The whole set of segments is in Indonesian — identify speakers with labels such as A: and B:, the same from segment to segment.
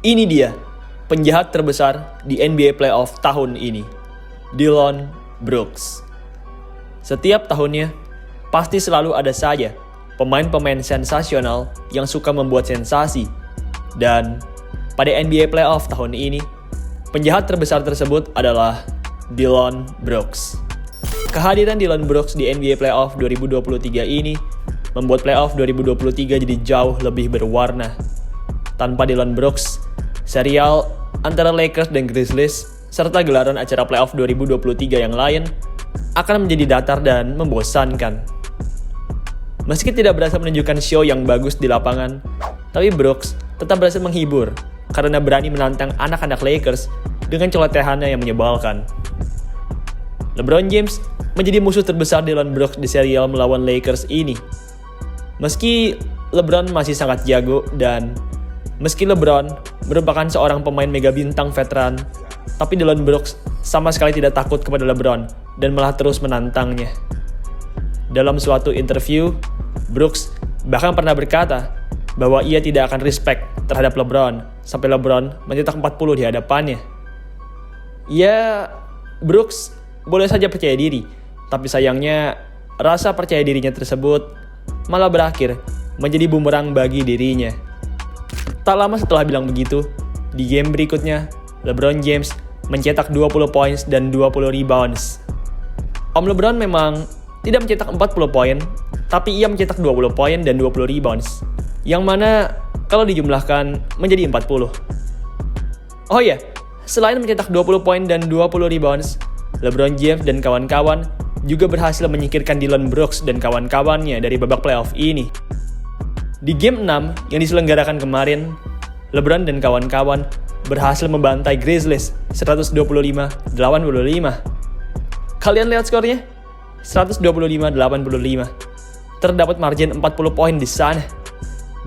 A: Ini dia, penjahat terbesar di NBA Playoff tahun ini, Dillon Brooks. Setiap tahunnya, pasti selalu ada saja pemain-pemain sensasional yang suka membuat sensasi. Dan pada NBA Playoff tahun ini, penjahat terbesar tersebut adalah Dillon Brooks. Kehadiran Dillon Brooks di NBA Playoff 2023 ini membuat Playoff 2023 jadi jauh lebih berwarna. Tanpa Dillon Brooks, serial antara Lakers dan Grizzlies serta gelaran acara Playoff 2023 yang lain akan menjadi datar dan membosankan. Meski tidak berhasil menunjukkan show yang bagus di lapangan, tapi Brooks tetap berhasil menghibur karena berani menantang anak-anak Lakers dengan coletehannya yang menyebalkan. LeBron James menjadi musuh terbesar Dillon Brooks di serial melawan Lakers ini. Meski LeBron masih sangat jago dan meski LeBron merupakan seorang pemain mega bintang veteran, tapi Dillon Brooks sama sekali tidak takut kepada LeBron dan malah terus menantangnya. Dalam suatu interview, Brooks bahkan pernah berkata bahwa ia tidak akan respect terhadap LeBron sampai LeBron mencetak 40 di hadapannya. Ya, Brooks boleh saja percaya diri, tapi sayangnya rasa percaya dirinya tersebut malah berakhir menjadi bumerang bagi dirinya. Tak lama setelah bilang begitu, di game berikutnya, LeBron James mencetak 20 points dan 20 rebounds. Om LeBron memang tidak mencetak 40 poin, tapi ia mencetak 20 poin dan 20 rebounds, yang mana kalau dijumlahkan menjadi 40. Oh ya, selain mencetak 20 poin dan 20 rebounds, LeBron James dan kawan-kawan juga berhasil menyingkirkan Dillon Brooks dan kawan-kawannya dari babak playoff ini. Di game 6 yang diselenggarakan kemarin, LeBron dan kawan-kawan berhasil membantai Grizzlies 125-85. Kalian lihat skornya? 125-85. Terdapat margin 40 poin di sana.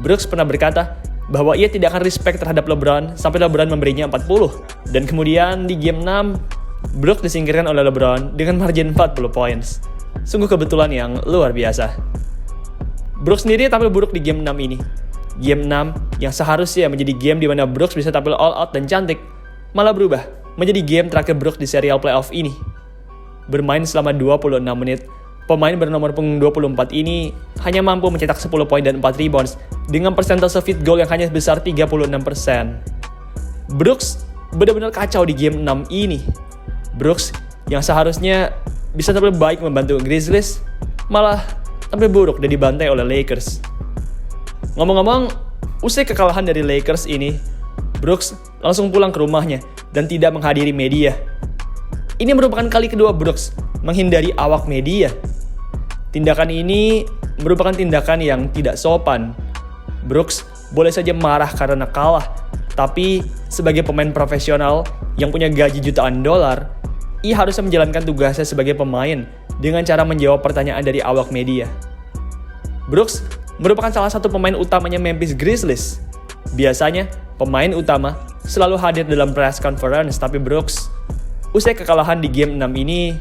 A: Brooks pernah berkata bahwa ia tidak akan respect terhadap LeBron sampai LeBron memberinya 40. Dan kemudian di game 6, Brooks disingkirkan oleh LeBron dengan margin 40 points. Sungguh kebetulan yang luar biasa. Brooks sendiri tampil buruk di game 6 ini. Game 6 yang seharusnya menjadi game di mana Brooks bisa tampil all out dan cantik, malah berubah menjadi game terakhir Brooks di serial playoff ini. Bermain selama 26 menit, pemain bernomor punggung 24 ini hanya mampu mencetak 10 poin dan 4 rebounds dengan persentase field goal yang hanya sebesar 36%. Brooks benar-benar kacau di game 6 ini. Brooks yang seharusnya bisa tampil baik membantu Grizzlies, malah tampil buruk dan dibantai oleh Lakers. Ngomong-ngomong, usai kekalahan dari Lakers ini, Brooks langsung pulang ke rumahnya dan tidak menghadiri media. Ini merupakan kali kedua Brooks menghindari awak media. Tindakan ini merupakan tindakan yang tidak sopan. Brooks boleh saja marah karena kalah, tapi sebagai pemain profesional yang punya gaji jutaan dolar, ia harusnya menjalankan tugasnya sebagai pemain dengan cara menjawab pertanyaan dari awak media. Brooks merupakan salah satu pemain utamanya Memphis Grizzlies. Biasanya, pemain utama selalu hadir dalam press conference, tapi Brooks, usai kekalahan di game 6 ini,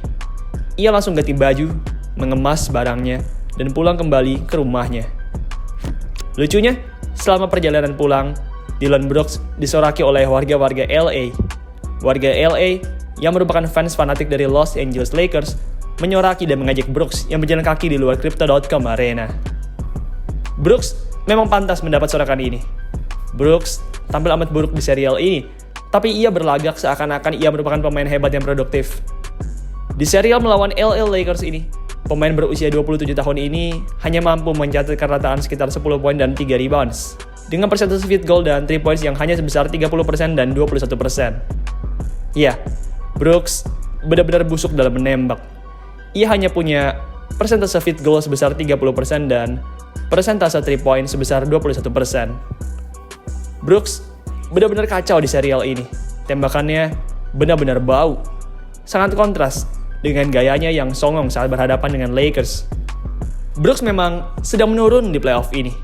A: ia langsung ganti baju, mengemas barangnya, dan pulang kembali ke rumahnya. Lucunya, selama perjalanan pulang, Dillon Brooks disoraki oleh warga-warga LA. Warga LA yang merupakan fans fanatik dari Los Angeles Lakers menyoraki dan mengajak Brooks yang berjalan kaki di luar Crypto.com Arena. Brooks memang pantas mendapat sorakan ini. Brooks tampil amat buruk di serial ini, tapi ia berlagak seakan-akan ia merupakan pemain hebat yang produktif. Di serial melawan LA Lakers ini, pemain berusia 27 tahun ini hanya mampu mencatatkan rataan sekitar 10 poin dan 3 rebounds, dengan persentase field goal dan 3 points yang hanya sebesar 30% dan 21%. Ya, Brooks benar-benar busuk dalam menembak. Ia hanya punya persentase field goal sebesar 30% dan persentase 3 point sebesar 21%. Brooks benar-benar kacau di serial ini. Tembakannya benar-benar bau. Sangat kontras dengan gayanya yang songong saat berhadapan dengan Lakers. Brooks memang sedang menurun di playoff ini.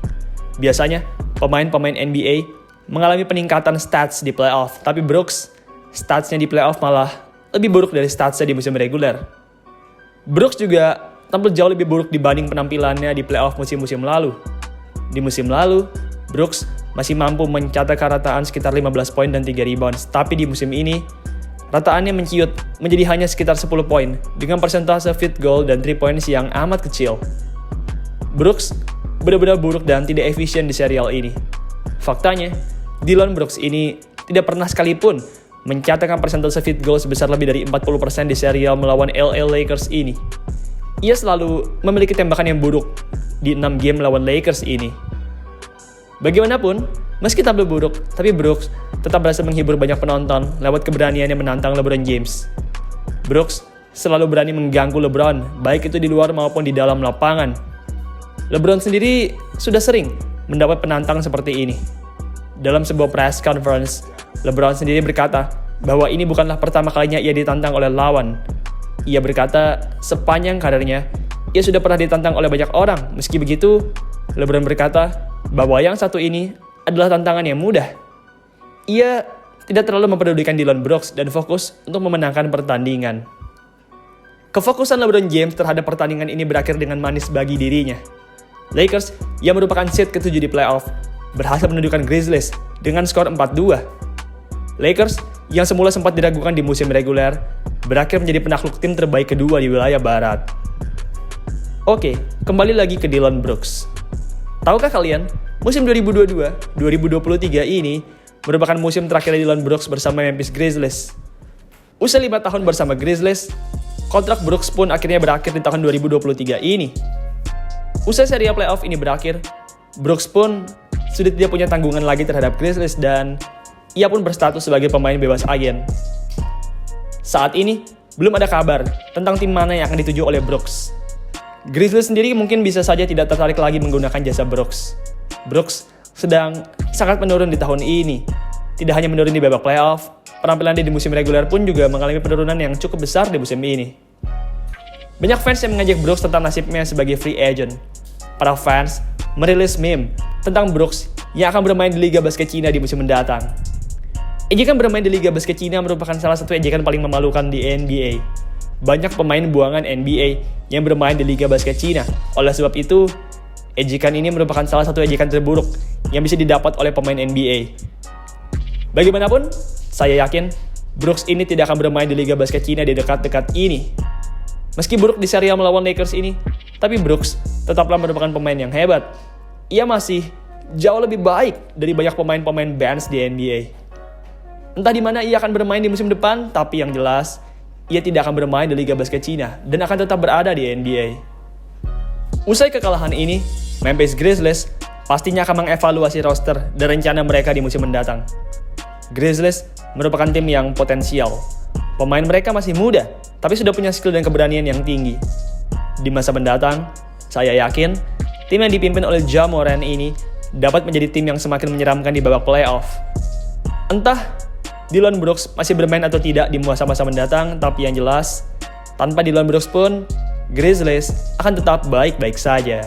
A: Biasanya, pemain-pemain NBA mengalami peningkatan stats di playoff, tapi Brooks, statsnya di playoff malah lebih buruk dari statsnya di musim reguler. Brooks juga tampil jauh lebih buruk dibanding penampilannya di playoff musim-musim lalu. Di musim lalu, Brooks masih mampu mencatatkan rataan sekitar 15 poin dan 3 rebounds. Tapi di musim ini, rataannya menciut menjadi hanya sekitar 10 poin dengan persentase field goal dan 3 points yang amat kecil. Brooks benar-benar buruk dan tidak efisien di serial ini. Faktanya, Dillon Brooks ini tidak pernah sekalipun mencatatkan persentase field goal sebesar lebih dari 40% di serial melawan LA Lakers ini. Ia selalu memiliki tembakan yang buruk di 6 game melawan Lakers ini. Bagaimanapun, meski tampil buruk, tapi Brooks tetap berhasil menghibur banyak penonton lewat keberaniannya menantang LeBron James. Brooks selalu berani mengganggu LeBron, baik itu di luar maupun di dalam lapangan. LeBron sendiri sudah sering mendapat penantang seperti ini. Dalam sebuah press conference, LeBron sendiri berkata bahwa ini bukanlah pertama kalinya ia ditantang oleh lawan. Ia berkata, sepanjang karirnya, ia sudah pernah ditantang oleh banyak orang. Meski begitu, LeBron berkata bahwa yang satu ini adalah tantangan yang mudah. Ia tidak terlalu mempedulikan Dillon Brooks dan fokus untuk memenangkan pertandingan. Kefokusan LeBron James terhadap pertandingan ini berakhir dengan manis bagi dirinya. Lakers, yang merupakan seed ke-7 di playoff, berhasil menundukkan Grizzlies dengan skor 4-2. Lakers, yang semula sempat diragukan di musim reguler, berakhir menjadi penakluk tim terbaik kedua di wilayah barat. Oke, kembali lagi ke Dillon Brooks. Tahukah kalian, musim 2022-2023 ini merupakan musim terakhir Dillon Brooks bersama Memphis Grizzlies. Usai 5 tahun bersama Grizzlies, kontrak Brooks pun akhirnya berakhir di tahun 2023 ini. Usai serial playoff ini berakhir, Brooks pun sudah tidak punya tanggungan lagi terhadap Grizzlies dan ia pun berstatus sebagai pemain bebas agen. Saat ini, belum ada kabar tentang tim mana yang akan dituju oleh Brooks. Grizzlies sendiri mungkin bisa saja tidak tertarik lagi menggunakan jasa Brooks. Brooks sedang sangat menurun di tahun ini. Tidak hanya menurun di babak playoff, penampilan dia di musim reguler pun juga mengalami penurunan yang cukup besar di musim ini. Banyak fans yang mengajak Brooks tentang nasibnya sebagai free agent. Para fans merilis meme tentang Brooks yang akan bermain di Liga Basket Cina di musim mendatang. Ejekan bermain di Liga Basket Cina merupakan salah satu ejekan paling memalukan di NBA. Banyak pemain buangan NBA yang bermain di Liga Basket Cina. Oleh sebab itu, ejekan ini merupakan salah satu ejekan terburuk yang bisa didapat oleh pemain NBA. Bagaimanapun, saya yakin Brooks ini tidak akan bermain di Liga Basket Cina di dekat-dekat ini. Meski buruk di serial melawan Lakers ini, tapi Brooks tetaplah merupakan pemain yang hebat. Ia masih jauh lebih baik dari banyak pemain-pemain bench di NBA. Entah di mana ia akan bermain di musim depan, tapi yang jelas, ia tidak akan bermain di Liga Basket Cina dan akan tetap berada di NBA. Usai kekalahan ini, Memphis Grizzlies pastinya akan mengevaluasi roster dan rencana mereka di musim mendatang. Grizzlies merupakan tim yang potensial. Pemain mereka masih muda, tapi sudah punya skill dan keberanian yang tinggi. Di masa mendatang, saya yakin tim yang dipimpin oleh Ja Morant ini dapat menjadi tim yang semakin menyeramkan di babak playoff. Entah Dillon Brooks masih bermain atau tidak di masa-masa mendatang, tapi yang jelas, tanpa Dillon Brooks pun, Grizzlies akan tetap baik-baik saja.